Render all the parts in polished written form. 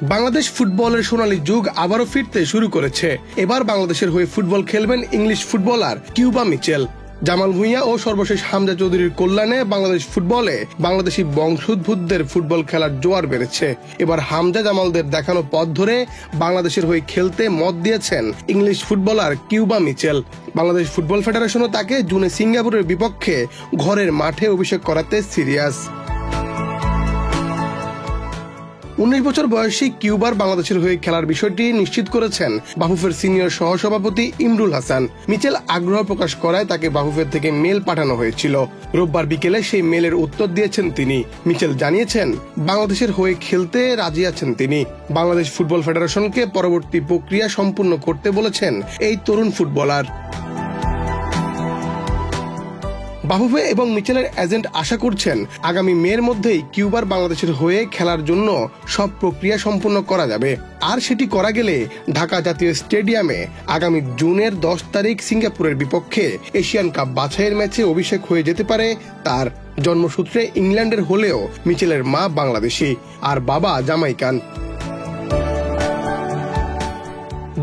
বাংলাদেশ ফুটবলের সোনালী যুগ আবারও ফিরতে শুরু করেছে। এবার বাংলাদেশের হয়ে ফুটবল খেলবেন English footballer Cuba Mitchell. Jamal Bhuiyan ও সর্বশেষ হামজা চৌধুরীর কল্যাণে বাংলাদেশ ফুটবলে বাংলাদেশি বংশোদ্ভূতদের ফুটবল খেলার জোয়ার বেড়েছে। এবার হামজা জামালদের দেখানো পথ ধরে বাংলাদেশের হয়ে খেলতে মত দিয়েছেন English footballer Cuba Mitchell. Bangladesh football ফেডারেশনও তাকে জুনে সিঙ্গাপুরের বিপক্ষে ঘরের মাঠে অভিষেক করাতে সিরিয়াস। 19 বছর বয়সী কিউবার বাংলাদেশের হয়ে খেলার বিষয়টি নিশ্চিত করেছেন বাফুফের সিনিয়র সহসভাপতি ইমরুল হাসান। মিচেল আগ্রহ প্রকাশ করায় তাকে বাফুফের থেকে মেল পাঠানো হয়েছিল। রোববার বিকেলে সেই মেলের উত্তর দিয়েছেন তিনি। মিচেল জানিয়েছেন বাংলাদেশের হয়ে খেলতে রাজি আছেন তিনি। বাংলাদেশ ফুটবল ফেডারেশনকে পরবর্তী প্রক্রিয়া সম্পূর্ণ করতে বলেছেন এই তরুণ ফুটবলার। বাফুফে এবং মিচেলের এজেন্ট আশা করছেন আগামী মের মধ্যেই কিউবার বাংলাদেশের হয়ে খেলার জন্য সব প্রক্রিয়া সম্পূর্ণ করা যাবে। আর সেটি করা গেলে ঢাকা জাতীয় স্টেডিয়ামে আগামী জুনের 10 তারিখ সিঙ্গাপুরের বিপক্ষে এশিয়ান কাপ বাছাইয়ের ম্যাচে অভিষেক হয়ে যেতে পারে তার। জন্মসূত্রে ইংল্যান্ডের হলেও মিচেলের মা বাংলাদেশি আর বাবা জামাইকান।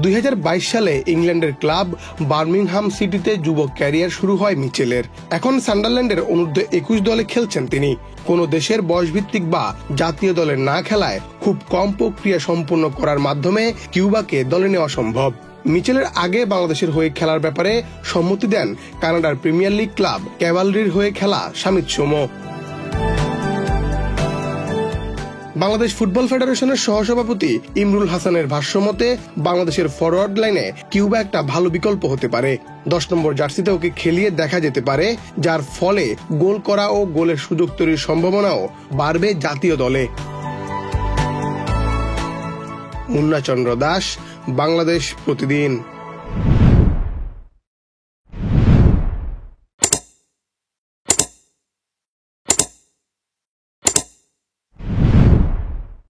2022 সালে ইংল্যান্ডের ক্লাব বার্মিংহাম সিটিতে যুবক ক্যারিয়ার শুরু হয় মিচেলের। এখন সান্ডারল্যান্ডের অনূর্ধ্ব 21 দলে খেলছেন তিনি। কোন দেশের বয়সভিত্তিক বা জাতীয় দলে না খেলায় খুব কম প্রক্রিয়া সম্পন্ন করার মাধ্যমে কিউবাকে দলে নেওয়া সম্ভব। মিচেলের আগে বাংলাদেশের হয়ে খেলার ব্যাপারে সম্মতি দেন কানাডার প্রিমিয়ার লিগ ক্লাব ক্যাভালরির হয়ে খেলা শামিত সোমো। বাংলাদেশ ফুটবল ফেডারেশনের সহসভাপতি ইমরুল হাসানের ভাষ্যমতে বাংলাদেশের ফরওয়ার্ড লাইনে কিউবা একটা ভালো বিকল্প হতে পারে। 10 নম্বর জার্সিতে ওকে খেলিয়ে দেখা যেতে পারে, যার ফলে গোল করা ও গোলের সুযোগ তৈরির সম্ভাবনাও বাড়বে জাতীয় দলে। মুন্না চন্দ্র দাস, বাংলাদেশ প্রতিদিন।